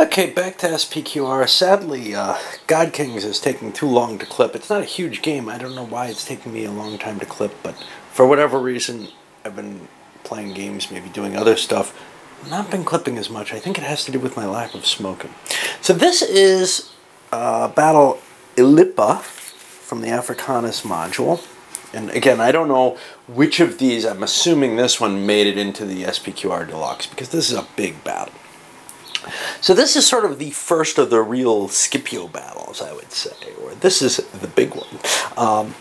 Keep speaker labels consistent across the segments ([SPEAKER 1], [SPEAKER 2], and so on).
[SPEAKER 1] Okay, back to SPQR. Sadly, God Kings is taking too long to clip. It's not a huge game. I don't know why it's taking me a long time to clip, but for whatever reason, I've been playing games, maybe doing other stuff. Not been clipping as much. I think it has to do with my lack of smoking. So this is Battle Ilipa from the Africanus module. And again, I don't know which of these. I'm assuming this one made it into the SPQR Deluxe because this is a big battle. So this is sort of the first of the real Scipio battles, I would say, or this is the big one.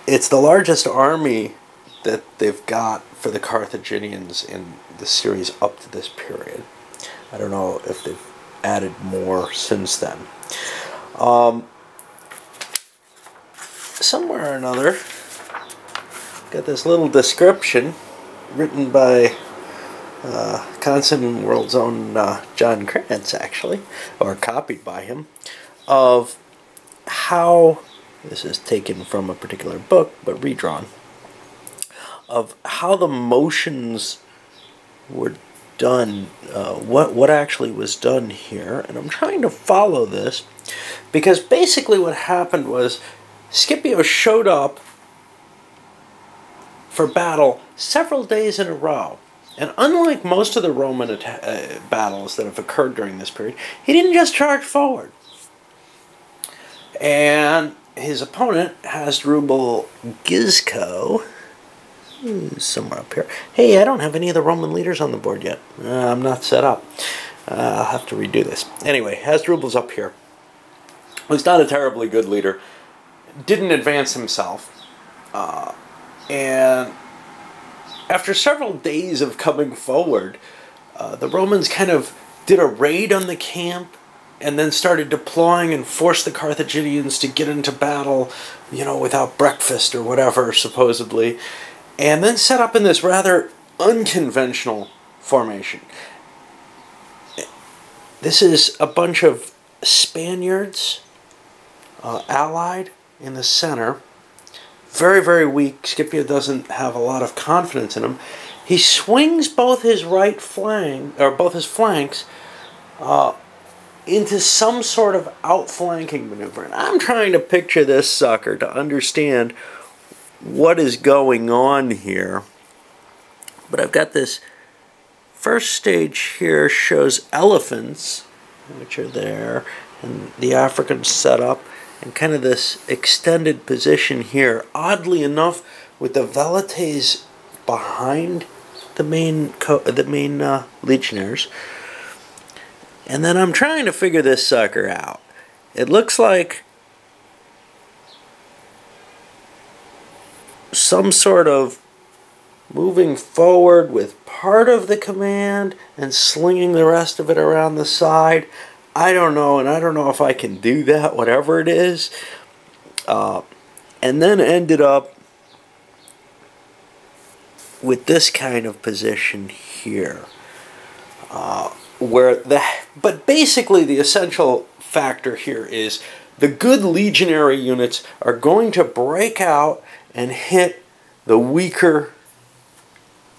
[SPEAKER 1] It's the largest army that they've got for the Carthaginians in the series up to this period. I don't know if they've added more since then. Somewhere or another, got this little description written by Constant World's own John Krantz, actually, or copied by him, of how, this is taken from a particular book, but redrawn, of how the motions were done, what actually was done here. And I'm trying to follow this, because basically what happened was Scipio showed up for battle several days in a row. And unlike most of the Roman battles that have occurred during this period, he didn't just charge forward. And his opponent, Hasdrubal Gisco, who's somewhere up here. Hey, I don't have any of the Roman leaders on the board yet. I'm not set up. I'll have to redo this. Anyway, Hasdrubal's up here. He's not a terribly good leader. Didn't advance himself. And after several days of coming forward, the Romans kind of did a raid on the camp and then started deploying and forced the Carthaginians to get into battle, you know, without breakfast or whatever, supposedly, and then set up in this rather unconventional formation. This is a bunch of Spaniards allied in the center. Very, very weak. Scipio doesn't have a lot of confidence in him. He swings both his right flank, or both his flanks, into some sort of outflanking maneuver. And I'm trying to picture this sucker to understand what is going on here. But I've got this first stage here shows elephants, which are there, and the African setup. And kind of this extended position here, oddly enough, with the velites behind the main legionaries. And then I'm trying to figure this sucker out. It looks like some sort of moving forward with part of the command and slinging the rest of it around the side. I don't know, and I don't know if I can do that, whatever it is. And then ended up with this kind of position here. But basically the essential factor here is the good legionary units are going to break out and hit the weaker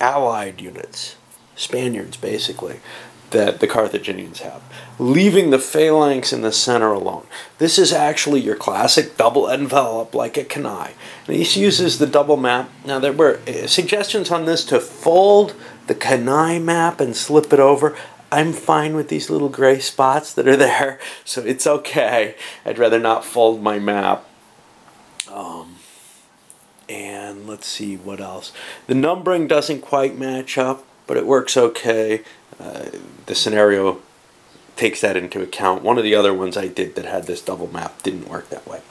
[SPEAKER 1] allied units, Spaniards basically, that the Carthaginians have, leaving the phalanx in the center alone. This is actually your classic double envelope like a Cannae. And he uses the double map. Now there were suggestions on this to fold the Cannae map and slip it over. I'm fine with these little gray spots that are there, so it's okay. I'd rather not fold my map. And let's see what else. The numbering doesn't quite match up, but it works okay. The scenario takes that into account. One of the other ones I did that had this double map didn't work that way.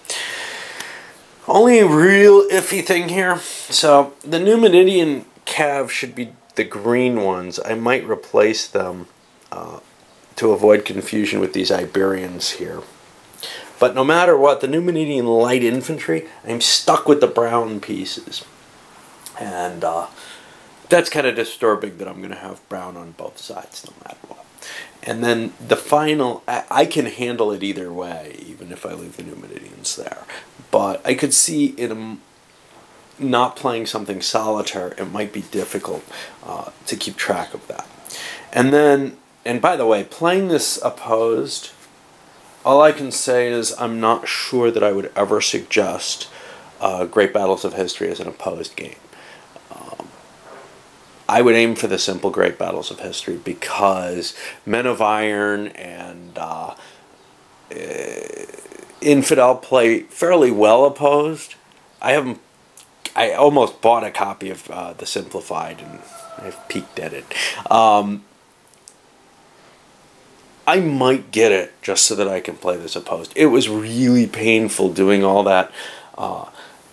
[SPEAKER 1] Only real iffy thing here. So the Numidian calves should be the green ones. I might replace them to avoid confusion with these Iberians here. But no matter what, the Numidian light infantry, I'm stuck with the brown pieces. And that's kind of disturbing that I'm going to have brown on both sides no matter what. And then the final, I can handle it either way, even if I leave the Numidians there. But I could see in not playing something solitaire, it might be difficult to keep track of that. And then And by the way, playing this opposed, all I can say is I'm not sure that I would ever suggest Great Battles of History as an opposed game. I would aim for the simple Great Battles of History because Men of Iron and Infidel play fairly well opposed. I almost bought a copy of the Simplified, and I've peeked at it. I might get it just so that I can play this opposed. It was really painful doing all that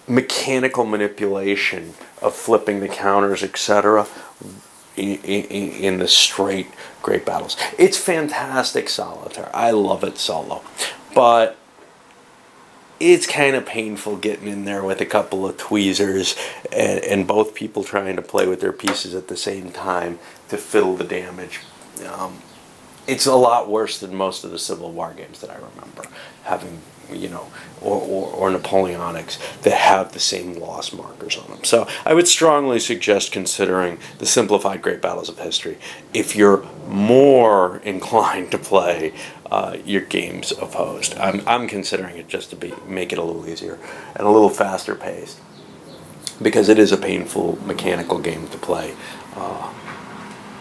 [SPEAKER 1] mechanical manipulation of flipping the counters, etc. in the straight Great Battles. It's fantastic solitaire. I love it solo. But it's kind of painful getting in there with a couple of tweezers and both people trying to play with their pieces at the same time to fiddle the damage. It's a lot worse than most of the Civil War games that I remember having, you know, or Napoleonics that have the same loss markers on them. So I would strongly suggest considering the simplified Great Battles of History if you're more inclined to play your games opposed. I'm considering it just to make it a little easier and a little faster paced, because it is a painful mechanical game to play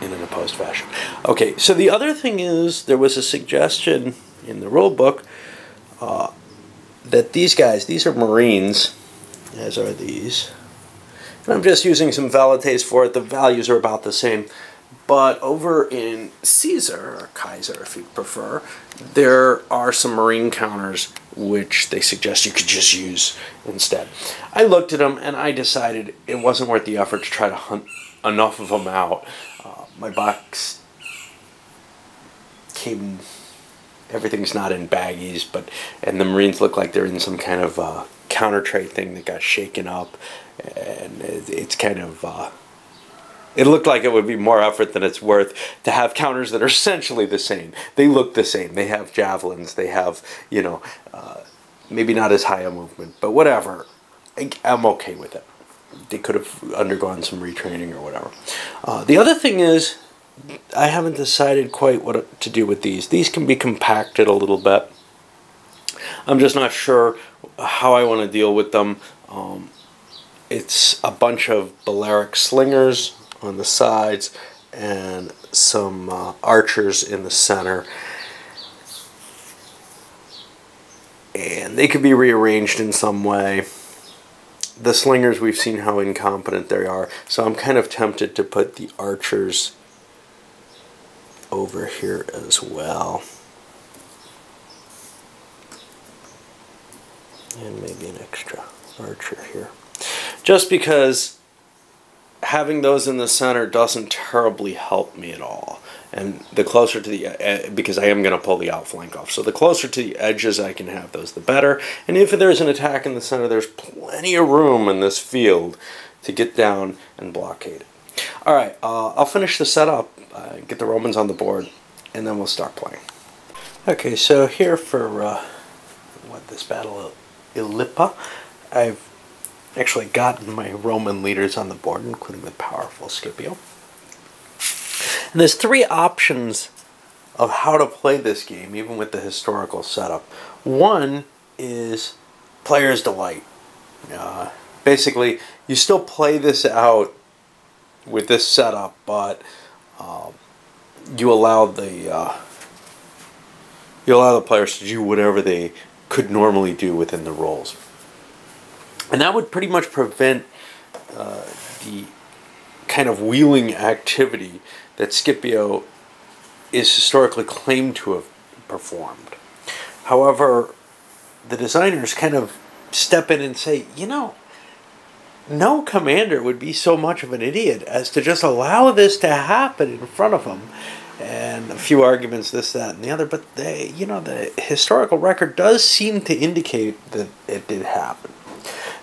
[SPEAKER 1] in an opposed fashion. Okay, so the other thing is there was a suggestion in the rule book that these are Marines, as are these. And I'm just using some validates for it. The values are about the same. But over in Caesar, or Kaiser if you prefer, there are some Marine counters which they suggest you could just use instead. I looked at them and I decided it wasn't worth the effort to try to hunt enough of them out. My box came... Everything's not in baggies, and the Marines look like they're in some kind of counter trade thing that got shaken up, and it's kind of it looked like it would be more effort than it's worth to have counters that are essentially the same. They look the same. They have javelins. They have, you know, maybe not as high a movement, but whatever. I'm okay with it. They could have undergone some retraining or whatever. The other thing is, I haven't decided quite what to do with these. These can be compacted a little bit. I'm just not sure how I want to deal with them. It's a bunch of Balearic slingers on the sides and some archers in the center. And they could be rearranged in some way. The slingers, we've seen how incompetent they are, so I'm kind of tempted to put the archers over here as well, and maybe an extra archer here, just because having those in the center doesn't terribly help me at all. And the closer to the because I am going to pull the outflank off, so the closer to the edges I can have those, the better. And if there's an attack in the center, there's plenty of room in this field to get down and blockade it. All right, I'll finish the setup, get the Romans on the board, and then we'll start playing. Okay, so here for this battle of Ilipa, I've actually gotten my Roman leaders on the board, including the powerful Scipio. And there's three options of how to play this game, even with the historical setup. One is player's delight. Basically, you still play this out with this setup, but you allow the players to do whatever they could normally do within the roles, and that would pretty much prevent the kind of wheeling activity that Scipio is historically claimed to have performed. However, the designers kind of step in and say, you know, no commander would be so much of an idiot as to just allow this to happen in front of them. And a few arguments, this, that, and the other, but the historical record does seem to indicate that it did happen.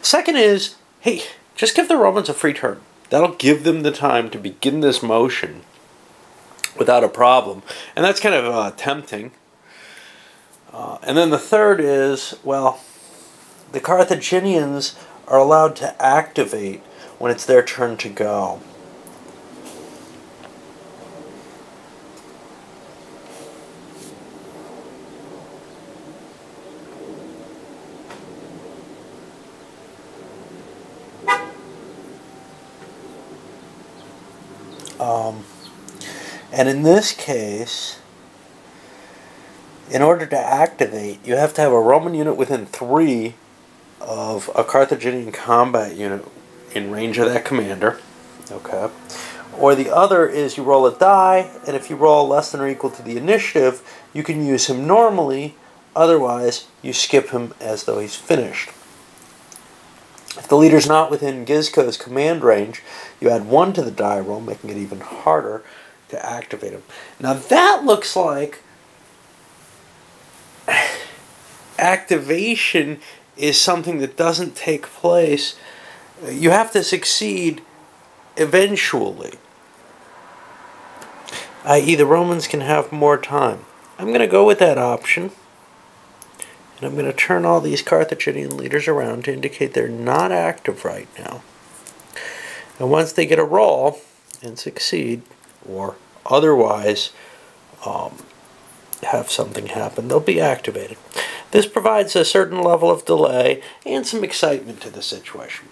[SPEAKER 1] Second is, hey, just give the Romans a free turn. That'll give them the time to begin this motion without a problem. And that's kind of tempting. And then the third is, well, the Carthaginians are allowed to activate when it's their turn to go. And in this case, in order to activate, you have to have a Roman unit within 3 of a Carthaginian combat unit in range of that commander. Okay. Or the other is you roll a die, and if you roll less than or equal to the initiative, you can use him normally. Otherwise, you skip him as though he's finished. If the leader's not within Gizco's command range, you add 1 to the die roll, making it even harder to activate him. Now that looks like activation is something that doesn't take place. You have to succeed eventually, i.e. the Romans can have more time. I'm going to go with that option, and I'm going to turn all these Carthaginian leaders around to indicate they're not active right now. And once they get a roll and succeed, or otherwise have something happen, they'll be activated. This provides a certain level of delay and some excitement to the situation.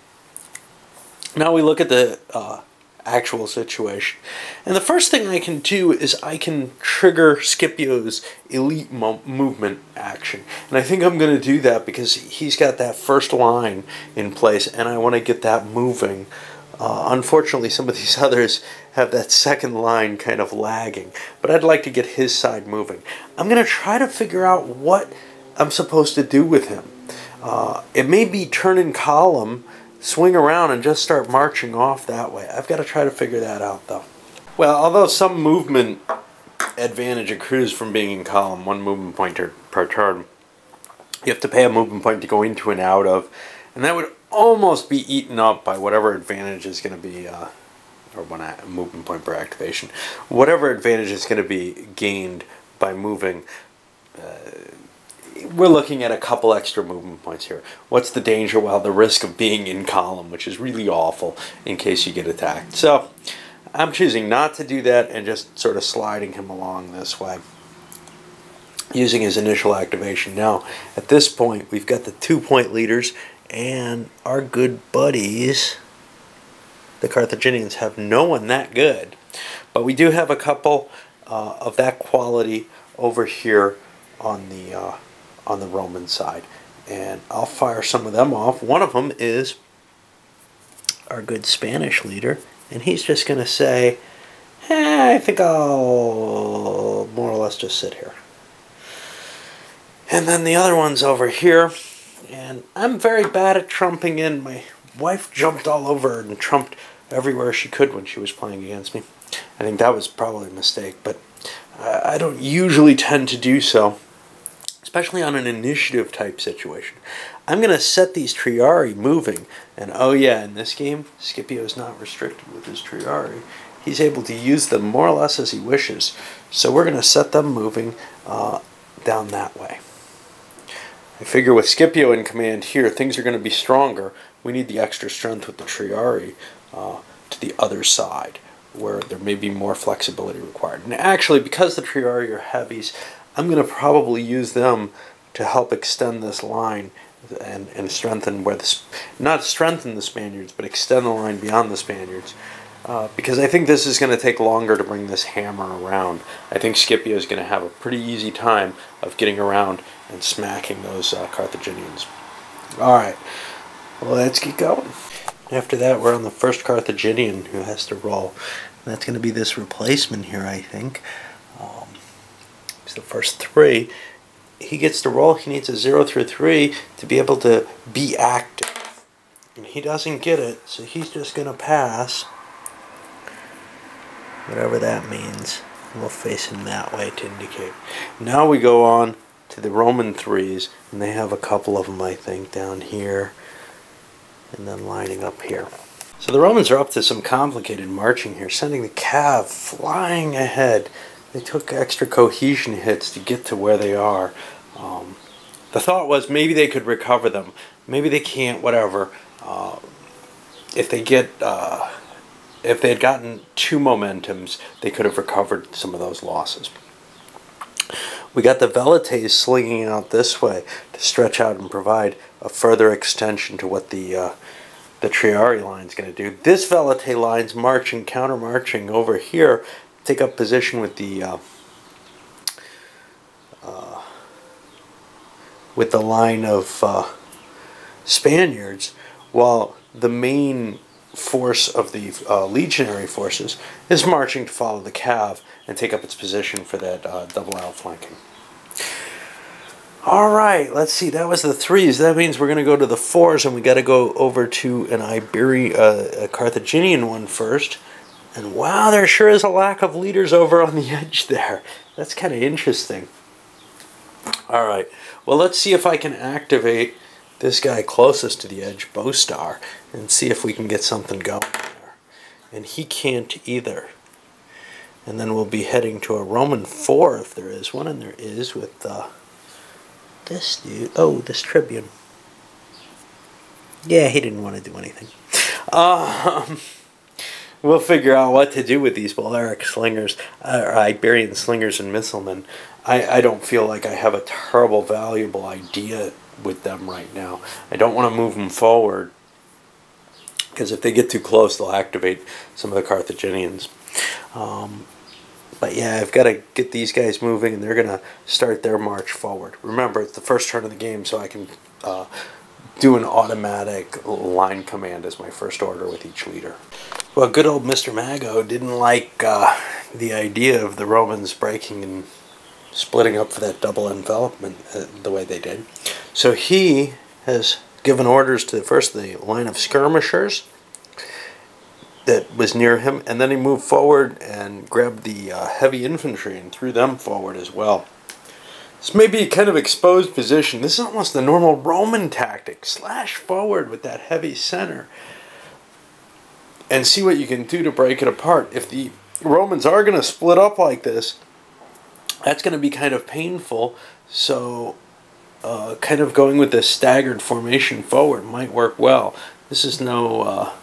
[SPEAKER 1] Now we look at the actual situation. And the first thing I can do is I can trigger Scipio's elite movement action. And I think I'm going to do that because he's got that first line in place and I want to get that moving. Unfortunately, some of these others have that second line kind of lagging, but I'd like to get his side moving. I'm going to try to figure out what I'm supposed to do with him. It may be turn in column, swing around, and just start marching off that way. I've got to try to figure that out, though. Well, although some movement advantage accrues from being in column, 1 movement point per turn, you have to pay a movement point to go into and out of, and that would almost be eaten up by whatever advantage is going to be, or 1 movement point per activation, whatever advantage is going to be gained by moving. We're looking at a couple extra movement points here. What's the danger? Well, the risk of being in column, which is really awful in case you get attacked. So I'm choosing not to do that and just sort of sliding him along this way, using his initial activation. Now, at this point, we've got the 2-point leaders, and our good buddies, the Carthaginians, have no one that good. But we do have a couple of that quality over here on the Roman side. And I'll fire some of them off. One of them is our good Spanish leader, and he's just going to say, I think I'll more or less just sit here. And then the other one's over here, and I'm very bad at trumping in. My wife jumped all over and trumped everywhere she could when she was playing against me. I think that was probably a mistake, but I don't usually tend to do so, especially on an initiative type situation. I'm going to set these Triarii moving, and oh yeah, in this game, Scipio is not restricted with his Triarii. He's able to use them more or less as he wishes, so we're going to set them moving down that way. I figure with Scipio in command here, things are going to be stronger. We need the extra strength with the Triarii to the other side, where there may be more flexibility required. And actually, because the Triarii are heavies, I'm going to probably use them to help extend this line and strengthen where not strengthen the Spaniards, but extend the line beyond the Spaniards. Because I think this is going to take longer to bring this hammer around. I think Scipio is going to have a pretty easy time of getting around and smacking those Carthaginians. Alright, well, let's get going. After that, we're on the first Carthaginian who has to roll. And that's going to be this replacement here, I think. It's the first 3. He gets to roll. He needs a 0 through 3 to be able to be active. And he doesn't get it, so he's just going to pass. Whatever that means. We'll face him that way to indicate. Now we go on to the Roman 3s, and they have a couple of them, I think, down here, and then lining up here. So the Romans are up to some complicated marching here, sending the cav flying ahead. They took extra cohesion hits to get to where they are. The thought was maybe they could recover them. Maybe they can't, whatever. If they had gotten 2 momentums, they could have recovered some of those losses. We got the Velites slinging out this way to stretch out and provide a further extension to what the the Triari line is going to do. This Velite line's marching, counter-marching over here, take up position with the line of Spaniards, while the main force of the legionary forces is marching to follow the cav and take up its position for that double outflanking. Alright, let's see, that was the 3s. That means we're going to go to the 4s, and we got to go over to an a Carthaginian one first. And wow, there sure is a lack of leaders over on the edge there. That's kind of interesting. Alright, well, let's see if I can activate this guy closest to the edge, Bowstar, and see if we can get something going there. And he can't either. And then we'll be heading to a Roman 4 if there is one, and there is with this dude. Oh, this Tribune. Yeah, he didn't want to do anything. We'll figure out what to do with these Balearic slingers, or Iberian slingers and missilemen. I don't feel like I have a terrible, valuable idea with them right now. I don't want to move them forward, because if they get too close, they'll activate some of the Carthaginians. But yeah, I've got to get these guys moving, and they're going to start their march forward. Remember, it's the first turn of the game, so I can do an automatic line command as my first order with each leader. Well, good old Mr. Mago didn't like the idea of the Romans breaking and splitting up for that double envelopment the way they did. So he has given orders to first the line of skirmishers that was near him, and then he moved forward and grabbed the heavy infantry and threw them forward as well. This may be a kind of exposed position. This is almost the normal Roman tactic. Slash forward with that heavy center and see what you can do to break it apart. If the Romans are going to split up like this, that's going to be kind of painful. So kind of going with this staggered formation forward might work well. This is no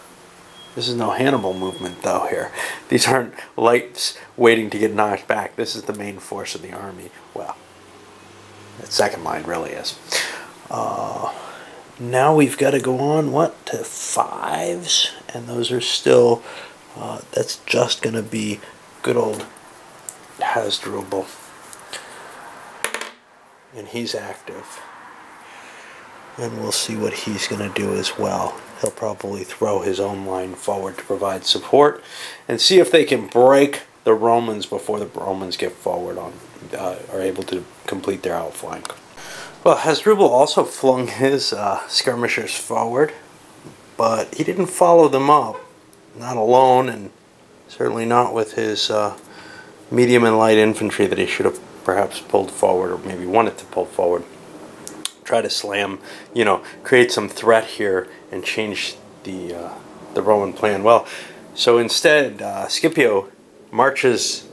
[SPEAKER 1] Hannibal movement, though, here. These aren't lights waiting to get knocked back. This is the main force of the army. Well, that second line really is. Now we've got to go on, what, to 5s? And those are still, that's just going to be good old Hasdrubal. And he's active. And we'll see what he's going to do as well. He'll probably throw his own line forward to provide support and see if they can break the Romans before the Romans get forward on, are able to complete their outflank. Well, Hasdrubal also flung his skirmishers forward, but he didn't follow them up, not alone, and certainly not with his medium and light infantry that he should have perhaps pulled forward, or maybe wanted to pull forward. Try to slam, you know, create some threat here and change the Roman plan. Well, so instead, Scipio marches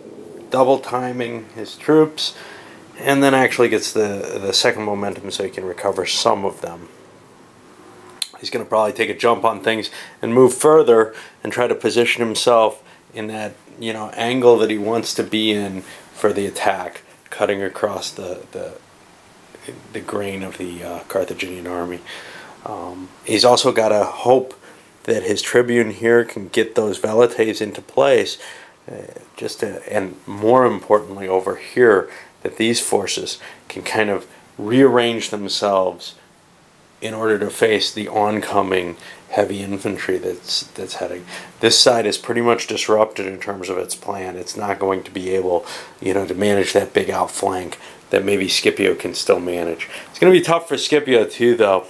[SPEAKER 1] double timing his troops, and then actually gets the second momentum so he can recover some of them. He's going to probably take a jump on things and move further and try to position himself in that, you know, angle that he wants to be in for the attack, cutting across the grain of the Carthaginian army. He's also got to hope that his tribune here can get those velites into place, and more importantly over here, that these forces can kind of rearrange themselves in order to face the oncoming heavy infantry that's heading. This side is pretty much disrupted in terms of its plan. It's not going to be able, you know, to manage that big outflank that maybe Scipio can still manage. It's going to be tough for Scipio too, though,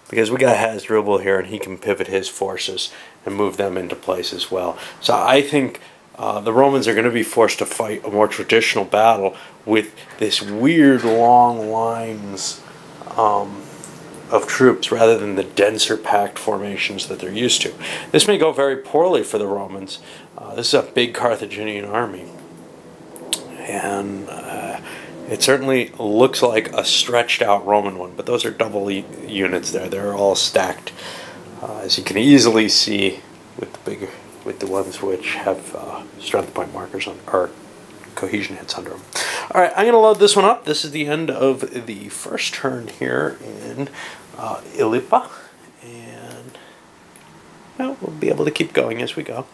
[SPEAKER 1] because we got Hasdrubal here, and he can pivot his forces and move them into place as well. So I think the Romans are going to be forced to fight a more traditional battle with this weird long lines of troops rather than the denser packed formations that they're used to. This may go very poorly for the Romans. This is a big Carthaginian army, and it certainly looks like a stretched out Roman one, but those are double units there. They're all stacked, as you can easily see with the ones which have strength point markers on, or cohesion hits under them. Alright, I'm going to load this one up. This is the end of the first turn here in Ilipa, and well, we'll be able to keep going as we go.